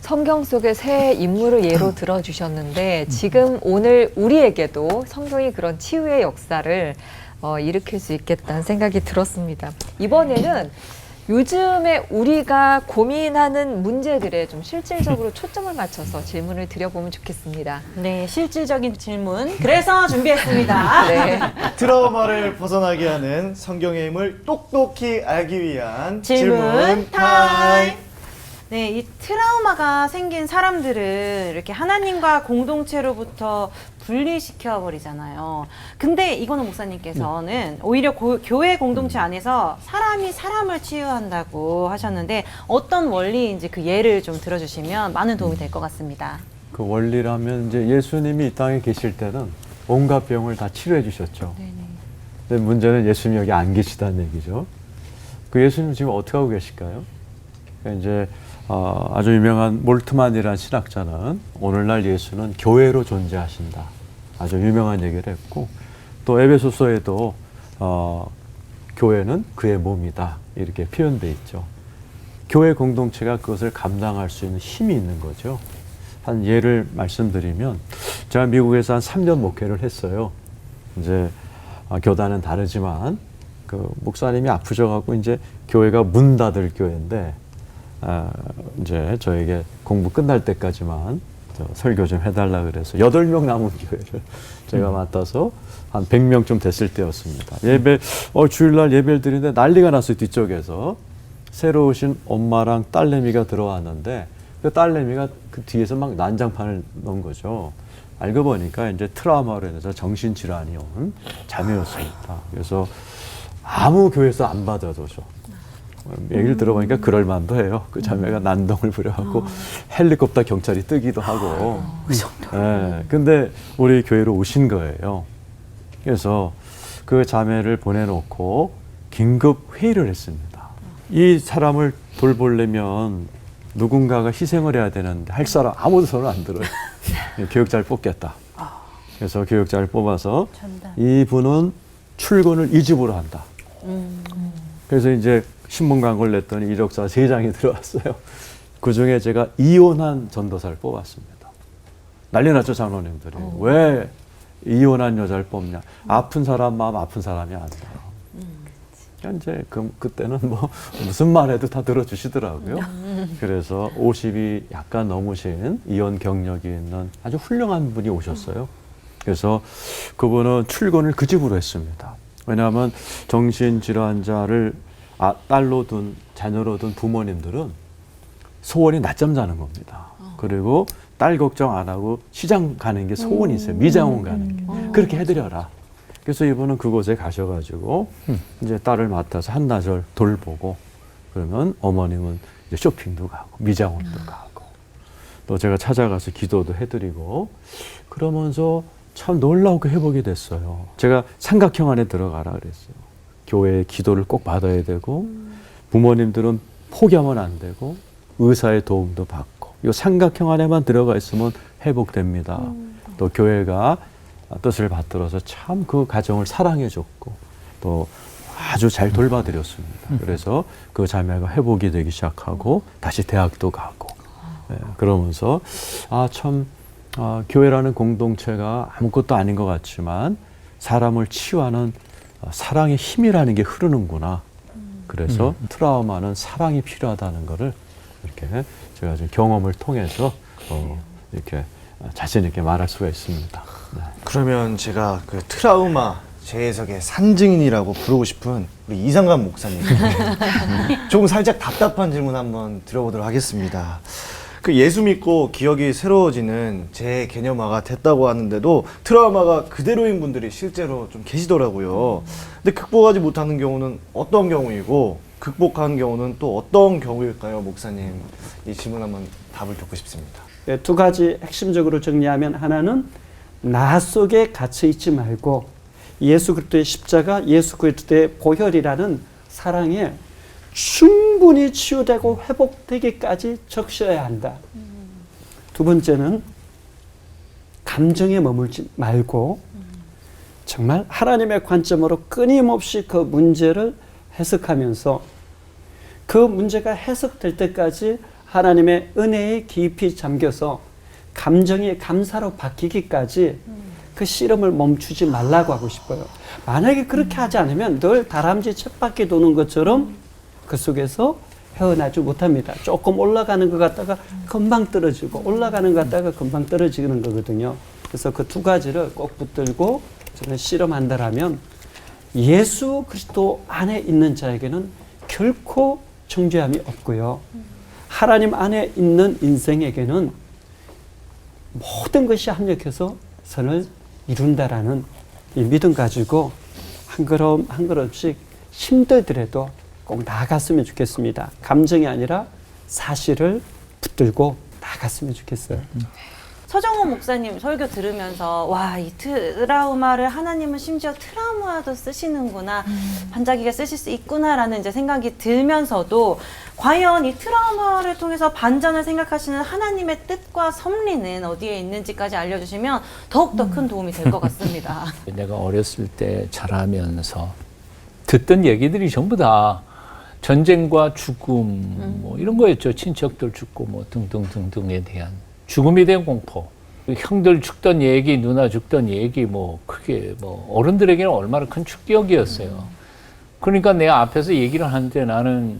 성경 속의 새 인물을 예로 들어주셨는데 지금 오늘 우리에게도 성경이 그런 치유의 역사를 일으킬 수 있겠다는 생각이 들었습니다. 이번에는 요즘에 우리가 고민하는 문제들에 좀 실질적으로 초점을 맞춰서 질문을 드려보면 좋겠습니다. 네, 실질적인 질문. 그래서 준비했습니다. 네. 트라우마를 벗어나게 하는 성경의 힘을 똑똑히 알기 위한 질문 타임. 네, 이 트라우마가 생긴 사람들을 이렇게 하나님과 공동체로부터 분리시켜 버리잖아요. 근데 이거는 목사님께서는 오히려 교회 공동체 안에서 사람이 사람을 치유한다고 하셨는데 어떤 원리인지 그 예를 좀 들어주시면 많은 도움이 될 것 같습니다. 그 원리라면 이제 예수님이 이 땅에 계실 때는 온갖 병을 다 치료해 주셨죠. 근데 문제는 예수님이 여기 안 계시다는 얘기죠. 그 예수님 지금 어떻게 하고 계실까요? 그러니까 이제 아주 유명한 몰트만이라는 신학자는 오늘날 예수는 교회로 존재하신다. 아주 유명한 얘기를 했고 또 에베소서에도 교회는 그의 몸이다. 이렇게 표현되어 있죠. 교회 공동체가 그것을 감당할 수 있는 힘이 있는 거죠. 한 예를 말씀드리면 제가 미국에서 한 3년 목회를 했어요. 이제 교단은 다르지만 그 목사님이 아프셔갖고 이제 교회가 문 닫을 교회인데 이제 저에게 공부 끝날 때까지만 설교 좀 해달라 그래서 8명 남은 교회를 제가 맡아서 한 100명쯤 됐을 때였습니다. 예배, 주일날 예배를 드리는데 난리가 났어요. 뒤쪽에서. 새로 오신 엄마랑 딸내미가 들어왔는데 그 딸내미가 그 뒤에서 막 난장판을 넣은 거죠. 알고 보니까 이제 트라우마로 인해서 정신질환이 온 자매였습니다. 그래서 아무 교회에서 안 받아줘서 얘기를 들어보니까 그럴 만도 해요. 그 자매가 난동을 부려갖고 헬리콥터 경찰이 뜨기도 하고. 네, 근데 우리 교회로 오신 거예요. 그래서 그 자매를 보내놓고 긴급 회의를 했습니다. 이 사람을 돌보려면 누군가가 희생을 해야 되는데 할 사람 아무도 손을 안 들어요. 교육자를 뽑겠다. 그래서 교육자를 뽑아서 이분은 출근을 이 집으로 한다. 그래서 이제 신문 광고를 냈더니 이력서 3장이 들어왔어요. 그중에 제가 이혼한 전도사를 뽑았습니다. 난리 났죠, 장로님들이. 왜 이혼한 여자를 뽑냐. 아픈 사람 마음 아픈 사람이 안 돼요. 이제 그때는 뭐 무슨 말 해도 다 들어주시더라고요. 그래서 50이 약간 넘으신 이혼 경력이 있는 아주 훌륭한 분이 오셨어요. 그래서 그분은 출근을 그 집으로 했습니다. 왜냐하면 정신질환자를 딸로 둔, 자녀로 둔 부모님들은 소원이 낮잠 자는 겁니다. 그리고 딸 걱정 안 하고 시장 가는 게 소원이 있어요. 미장원 가는 게. 그렇게 해드려라. 그래서 이분은 그곳에 가셔가지고 이제 딸을 맡아서 한나절 돌보고 그러면 어머님은 이제 쇼핑도 가고 미장원도 가고 또 제가 찾아가서 기도도 해드리고 그러면서 참 놀라우게 회복이 됐어요. 제가 삼각형 안에 들어가라 그랬어요. 교회의 기도를 꼭 받아야 되고 부모님들은 포기하면 안 되고 의사의 도움도 받고 이 삼각형 안에만 들어가 있으면 회복됩니다. 또 교회가 뜻을 받들어서 참 그 가정을 사랑해 줬고 또 아주 잘 돌봐드렸습니다. 그래서 그 자매가 회복이 되기 시작하고 다시 대학도 가고 그러면서 참 교회라는 공동체가 아무것도 아닌 것 같지만 사람을 치유하는 사랑의 힘이라는 게 흐르는구나. 그래서 트라우마는 사랑이 필요하다는 것을 이렇게 제가 지금 경험을 통해서 이렇게 자신 있게 말할 수가 있습니다. 네. 그러면 제가 그 트라우마 재해석의 산증인이라고 부르고 싶은 우리 이상관 목사님 조금 살짝 답답한 질문 한번 드려보도록 하겠습니다. 그 예수 믿고 기억이 새로워지는 재개념화가 됐다고 하는데도 트라우마가 그대로인 분들이 실제로 좀 계시더라고요. 근데 극복하지 못하는 경우는 어떤 경우이고 극복한 경우는 또 어떤 경우일까요, 목사님? 이 질문 한번 답을 듣고 싶습니다. 네, 두 가지 핵심적으로 정리하면 하나는 나 속에 갇혀 있지 말고 예수 그리스도의 십자가, 예수 그리스도의 보혈이라는 사랑에 충분히 치유되고 회복되기까지 적셔야 한다. 두 번째는 감정에 머물지 말고 정말 하나님의 관점으로 끊임없이 그 문제를 해석하면서 그 문제가 해석될 때까지 하나님의 은혜에 깊이 잠겨서 감정이 감사로 바뀌기까지 그 씨름을 멈추지 말라고 하고 싶어요. 만약에 그렇게 하지 않으면 늘 다람쥐 쳇바퀴 도는 것처럼 그 속에서 헤어나지 못합니다. 조금 올라가는 것 같다가 금방 떨어지고 올라가는 것 같다가 금방 떨어지는 거거든요. 그래서 그 두 가지를 꼭 붙들고 저는 씨름한다라면 예수 그리스도 안에 있는 자에게는 결코 정죄함이 없고요. 하나님 안에 있는 인생에게는 모든 것이 합력해서 선을 이룬다라는 이 믿음 가지고 한 걸음 한 걸음씩 힘들더라도 꼭 나아갔으면 좋겠습니다. 감정이 아니라 사실을 붙들고 나아갔으면 좋겠어요. 서정호 목사님 설교 들으면서 와, 이 트라우마를 하나님은 심지어 트라우마도 쓰시는구나, 반자기가 쓰실 수 있구나라는 이제 생각이 들면서도 과연 이 트라우마를 통해서 반전을 생각하시는 하나님의 뜻과 섭리는 어디에 있는지까지 알려주시면 더욱더 큰 도움이 될 것 같습니다. 내가 어렸을 때 자라면서 듣던 얘기들이 전부 다 전쟁과 죽음 뭐 이런 거였죠. 친척들 죽고 뭐 등등등등에 대한 죽음에 대한 공포. 형들 죽던 얘기, 누나 죽던 얘기, 뭐 그게 뭐 어른들에게는 얼마나 큰 충격이었어요. 그러니까 내 앞에서 얘기를 하는데 나는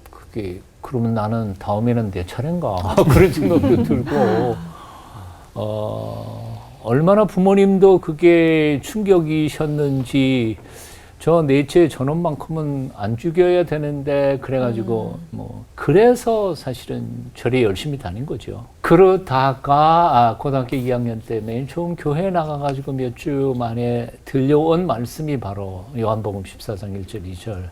그게 그러면 나는 다음에는 내 차례인가 그런 생각도 들고 얼마나 부모님도 그게 충격이셨는지. 저 넷째 저놈만큼은 안 죽여야 되는데 그래가지고 뭐 그래서 사실은 절에 열심히 다닌 거죠. 그러다가 고등학교 2학년 때 맨 처음 교회에 나가가지고 몇 주 만에 들려온 말씀이 바로 요한복음 14장 1절 2절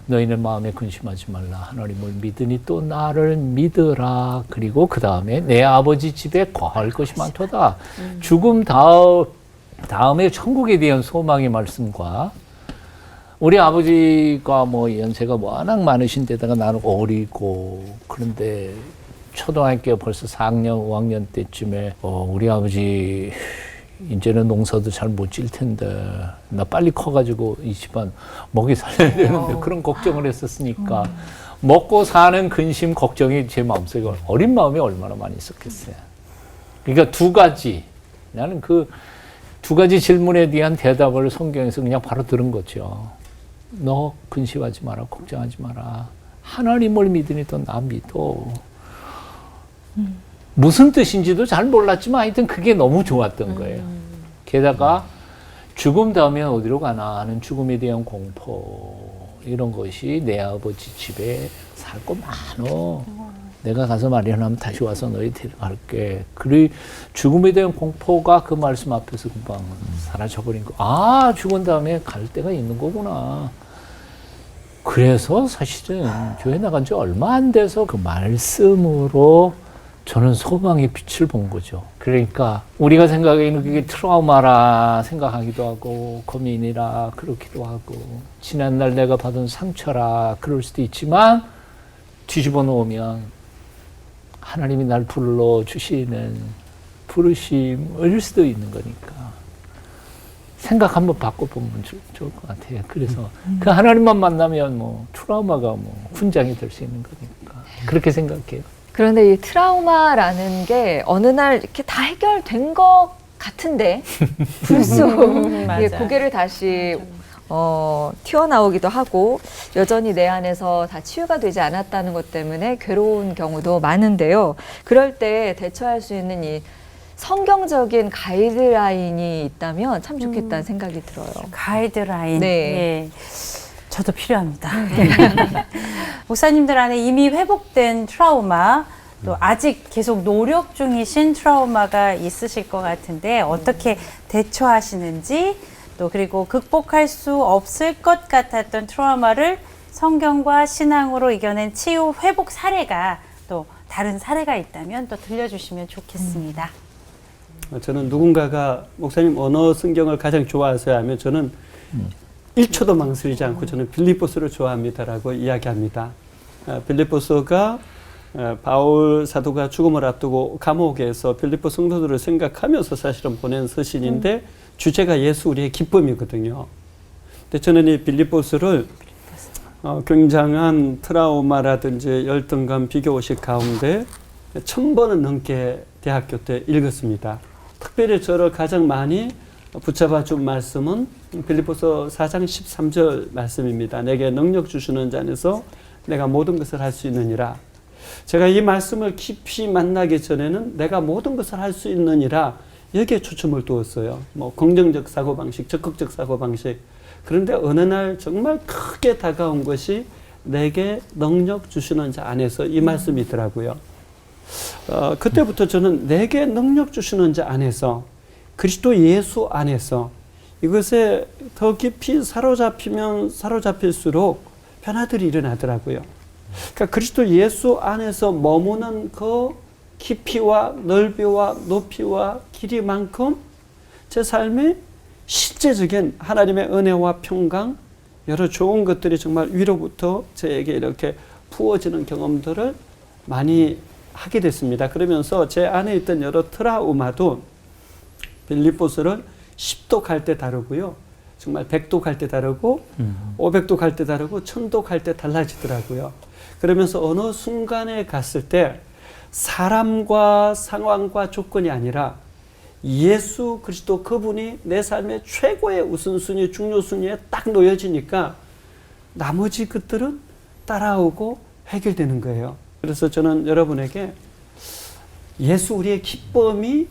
너희는 마음에 근심하지 말라 하나님을 믿으니 또 나를 믿으라. 그리고 그 다음에 내 아버지 집에 거할 것이 많도다. 죽음 다음에 천국에 대한 소망의 말씀과 우리 아버지가 뭐 연세가 워낙 많으신 데다가 나는 어리고 그런데 초등학교 벌써 4학년, 5학년 때쯤에 우리 아버지 이제는 농사도 잘 못 질 텐데 나 빨리 커가지고 이 집안 먹이 살려야 되는데 그런 걱정을 했었으니까 먹고 사는 근심, 걱정이 제 마음속에 어린 마음이 얼마나 많이 있었겠어요. 그러니까 두 가지 나는 그 두 가지 질문에 대한 대답을 성경에서 그냥 바로 들은 거죠. 너 근심하지 마라, 걱정하지 마라. 하나님을 믿으니 또 나 믿어. 무슨 뜻인지도 잘 몰랐지만 하여튼 그게 너무 좋았던 거예요. 게다가 죽음 다음에 어디로 가나 하는 죽음에 대한 공포 이런 것이 내 아버지 집에 살 거 많어. 내가 가서 마련하면 다시 와서 너희 데려갈게. 그리고 죽음에 대한 공포가 그 말씀 앞에서 금방 사라져버린 거. 아, 죽은 다음에 갈 데가 있는 거구나. 그래서 사실은 교회 나간 지 얼마 안 돼서 그 말씀으로 저는 소망의 빛을 본 거죠. 그러니까 우리가 생각하기에는 그게 트라우마라 생각하기도 하고 고민이라 그렇기도 하고 지난날 내가 받은 상처라 그럴 수도 있지만 뒤집어 놓으면 하나님이 날 불러주시는 부르심일 수도 있는 거니까 생각 한번 바꿔보면 좋을 것 같아요. 그래서 그 하나님만 만나면 뭐 트라우마가 뭐 훈장이 될 수 있는 거니까 그렇게 생각해요. 그런데 이 트라우마라는 게 어느 날 이렇게 다 해결된 것 같은데 불쑥 맞아요. 이게 고개를 다시 튀어나오기도 하고 여전히 내 안에서 다 치유가 되지 않았다는 것 때문에 괴로운 경우도 많은데요. 그럴 때 대처할 수 있는 이 성경적인 가이드라인이 있다면 참 좋겠다는 생각이 들어요. 가이드라인. 네. 예. 저도 필요합니다. 목사님들 안에 이미 회복된 트라우마, 또 아직 계속 노력 중이신 트라우마가 있으실 것 같은데 어떻게 대처하시는지, 또 그리고 극복할 수 없을 것 같았던 트라우마를 성경과 신앙으로 이겨낸 치유 회복 사례가 또 다른 사례가 있다면 또 들려주시면 좋겠습니다. 저는 누군가가 목사님 어느 성경을 가장 좋아하세요 하면 저는 1초도 망설이지 않고 저는 빌립보서를 좋아합니다라고 이야기합니다. 빌립보서가 바울 사도가 죽음을 앞두고 감옥에서 빌립보 성도들을 생각하면서 사실은 보낸 서신인데 주제가 예수 우리의 기쁨이거든요. 근데 저는 이 빌립보서를 굉장한 트라우마라든지 열등감, 비교의식 가운데 1000번은 넘게 대학교 때 읽었습니다. 특별히 저를 가장 많이 붙잡아 준 말씀은 빌립보서 4장 13절 말씀입니다. 내게 능력 주시는 자 안에서 내가 모든 것을 할 수 있느니라. 제가 이 말씀을 깊이 만나기 전에는 내가 모든 것을 할 수 있느니라 여기에 초점을 두었어요. 뭐 긍정적 사고방식, 적극적 사고방식. 그런데 어느 날 정말 크게 다가온 것이 내게 능력 주시는 자 안에서 이 말씀이더라고요. 그때부터 저는 내게 능력 주시는 자 안에서, 그리스도 예수 안에서 이것에 더 깊이 사로잡히면 사로잡힐수록 변화들이 일어나더라고요. 그러니까 그리스도 예수 안에서 머무는 그 깊이와 넓이와 높이와 길이만큼 제 삶이 실제적인 하나님의 은혜와 평강, 여러 좋은 것들이 정말 위로부터 저에게 이렇게 부어지는 경험들을 많이 하게 됐습니다. 그러면서 제 안에 있던 여러 트라우마도 빌립보서를 10도 갈 때 다르고요. 정말 100도 갈 때 다르고 500도 갈 때 다르고 1000도 갈 때 달라지더라고요. 그러면서 어느 순간에 갔을 때 사람과 상황과 조건이 아니라 예수 그리스도 그분이 내 삶의 최고의 우선순위, 중요순위에 딱 놓여지니까 나머지 것들은 따라오고 해결되는 거예요. 그래서 저는 여러분에게 예수 우리의 기쁨이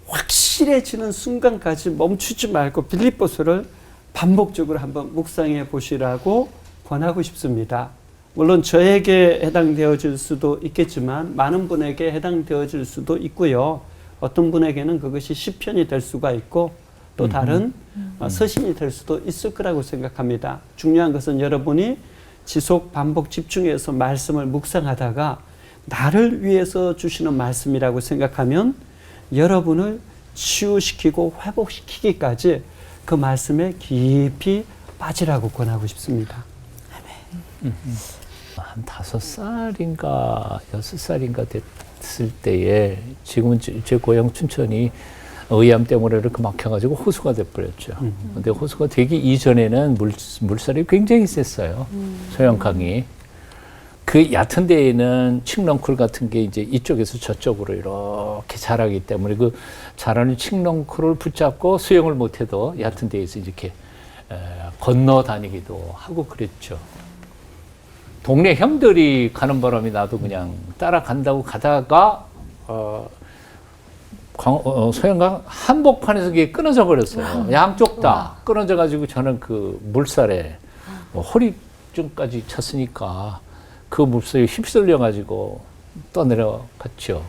확실해지는 순간까지 멈추지 말고 빌립보서를 반복적으로 한번 묵상해 보시라고 권하고 싶습니다. 물론 저에게 해당되어질 수도 있겠지만 많은 분에게 해당되어질 수도 있고요. 어떤 분에게는 그것이 시편이 될 수가 있고 또 다른 서신이 될 수도 있을 거라고 생각합니다. 중요한 것은 여러분이 지속 반복 집중해서 말씀을 묵상하다가 나를 위해서 주시는 말씀이라고 생각하면 여러분을 치유시키고 회복시키기까지 그 말씀에 깊이 빠지라고 권하고 싶습니다. 한 5살인가 6살인가 됐을 때에 지금은 제 고향 춘천이 의암 때문에 이렇게 막혀가지고 호수가 돼버렸죠. 근데 호수가 되기 이전에는 물살이 굉장히 셌어요. 소양강이. 그 얕은 데에는 칡렁쿨 같은 게 이제 이쪽에서 저쪽으로 이렇게 자라기 때문에 그 자라는 칡렁쿨을 붙잡고 수영을 못해도 얕은 데에서 이렇게 건너 다니기도 하고 그랬죠. 동네 형들이 가는 바람에 나도 그냥 따라간다고 가다가 소양강 한복판에서 그게 끊어져 버렸어요. 양쪽 다 끊어져 가지고 저는 그 물살에 허리쯤까지 찼으니까 그 물살에 휩쓸려 가지고 떠내려갔죠.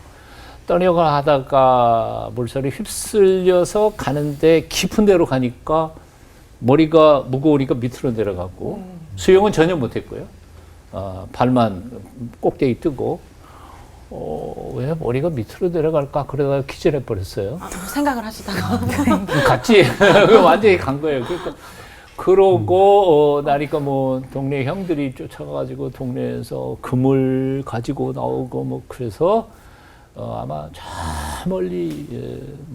떠내려가다가 물살에 휩쓸려서 가는데 깊은 데로 가니까 머리가 무거우니까 밑으로 내려가고 수영은 전혀 못했고요. 발만 꼭대기 뜨고 왜 머리가 밑으로 내려갈까 그러다가 기절해 버렸어요. 생각을 하시다가 갔지. 완전히 간 거예요. 그러고 나니까 뭐 동네 형들이 쫓아가가지고 동네에서 그물 가지고 나오고 뭐 그래서 아마 저 멀리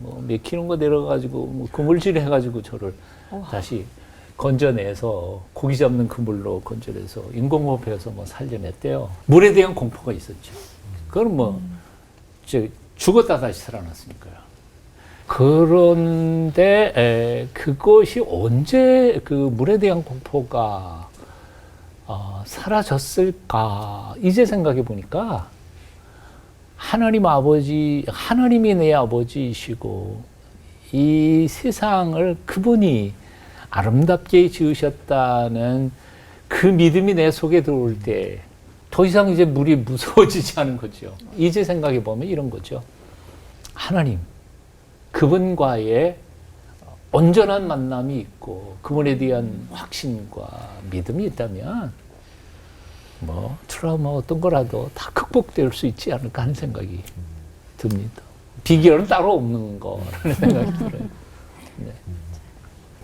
뭐 몇 킬로인가 내려가지고 뭐 그물질 해가지고 저를 다시 건져내서 고기 잡는 그물로 건져내서 인공호흡해서 뭐 살려냈대요. 물에 대한 공포가 있었죠. 그건 뭐 죽었다 다시 살아났으니까요. 그런데 그것이 언제 그 물에 대한 공포가 사라졌을까? 이제 생각해 보니까 하나님이 내 아버지이시고 이 세상을 그분이 아름답게 지으셨다는 그 믿음이 내 속에 들어올 때 더 이상 이제 물이 무서워지지 않은 거죠. 이제 생각해 보면 이런 거죠. 하나님, 그분과의 온전한 만남이 있고 그분에 대한 확신과 믿음이 있다면 뭐 트라우마 어떤 거라도 다 극복될 수 있지 않을까 하는 생각이 듭니다. 비결은 따로 없는 거라는 생각이 들어요. 네.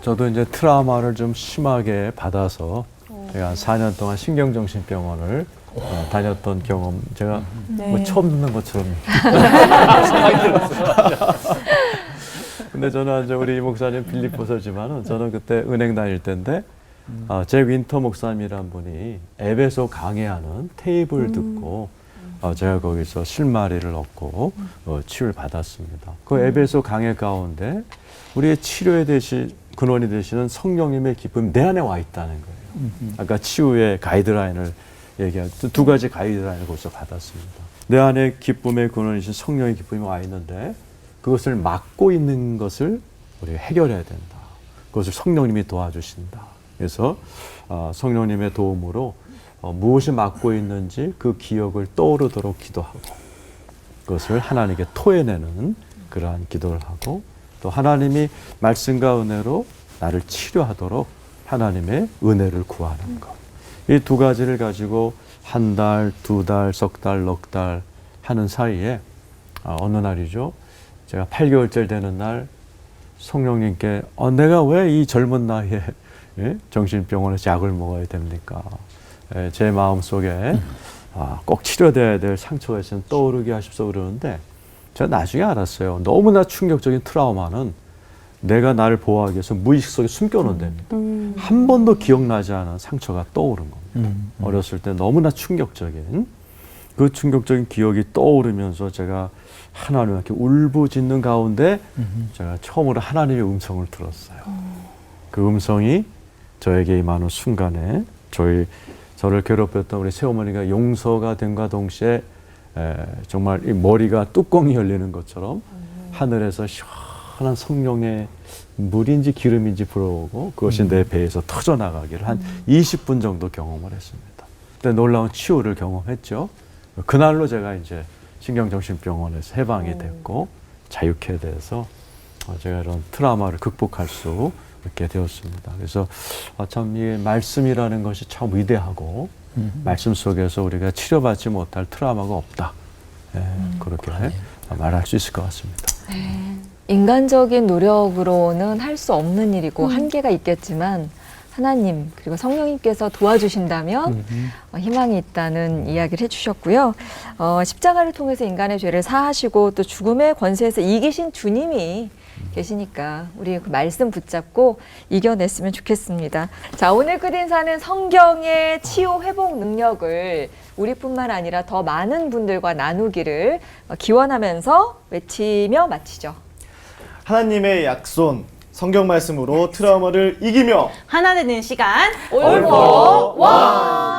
저도 이제 트라우마를 좀 심하게 받아서 제가 한 4년 동안 신경정신병원을 다녔던 경험, 제가 뭐 처음 듣는 것처럼. 근데 저는 이제 우리 목사님 빌립보서지만은 저는 그때 은행 다닐 때인데 제 윈터 목사님이란 분이 에베소 강해하는 테이프를 듣고 제가 거기서 실마리를 얻고 치유를 받았습니다. 그 에베소 강해 가운데 우리의 치료에 근원이 되시는 성령님의 기쁨이 내 안에 와 있다는 거예요. 아까 치유의 가이드라인을 얘기한 두 가지 가이드라인을 거기서 받았습니다. 내 안에 기쁨의 근원이신 성령의 기쁨이 와 있는데 그것을 막고 있는 것을 우리가 해결해야 된다. 그것을 성령님이 도와주신다. 그래서 성령님의 도움으로 무엇이 막고 있는지 그 기억을 떠오르도록 기도하고 그것을 하나님께 토해내는 그러한 기도를 하고 또 하나님이 말씀과 은혜로 나를 치료하도록 하나님의 은혜를 구하는 것. 이 두 가지를 가지고 한 달, 두 달, 석 달, 넉 달 하는 사이에 어느 날이죠. 제가 8개월째 되는 날 성령님께 내가 왜 이 젊은 나이에 정신병원에서 약을 먹어야 됩니까? 제 마음속에 꼭 치료돼야 될 상처가 있으면 떠오르게 하십시오 그러는데 제가 나중에 알았어요. 너무나 충격적인 트라우마는 내가 나를 보호하기 위해서 무의식 속에 숨겨놓는답니다. 한 번도 기억나지 않은 상처가 떠오른 겁니다. 어렸을 때 너무나 충격적인 그 충격적인 기억이 떠오르면서 제가 하나님께 울부짖는 가운데 제가 처음으로 하나님의 음성을 들었어요. 그 음성이 저에게 임하는 순간에 저를 괴롭혔던 우리 새어머니가 용서가 됨과 동시에 정말 이 머리가 뚜껑이 열리는 것처럼 하늘에서 시원한 성령의 물인지 기름인지 불어오고 그것이 내 배에서 터져나가기를 한 20분 정도 경험을 했습니다. 그때 놀라운 치유를 경험했죠. 그날로 제가 이제 신경정신병원에서 해방이 됐고 자유케 돼서 제가 이런 트라우마를 극복할 수 있게 되었습니다. 그래서 참 이 말씀이라는 것이 참 위대하고 말씀 속에서 우리가 치료받지 못할 트라우마가 없다. 그렇게 말할 수 있을 것 같습니다. 인간적인 노력으로는 할 수 없는 일이고 한계가 있겠지만 하나님 그리고 성령님께서 도와주신다면 희망이 있다는 이야기를 해주셨고요. 십자가를 통해서 인간의 죄를 사하시고 또 죽음의 권세에서 이기신 주님이 계시니까 우리 그 말씀 붙잡고 이겨냈으면 좋겠습니다. 자, 오늘 끝인사는 성경의 치유 회복 능력을 우리뿐만 아니라 더 많은 분들과 나누기를 기원하면서 외치며 마치죠. 하나님의 약손 성경 말씀으로 트라우마를 이기며 하나 되는 시간 올보 원.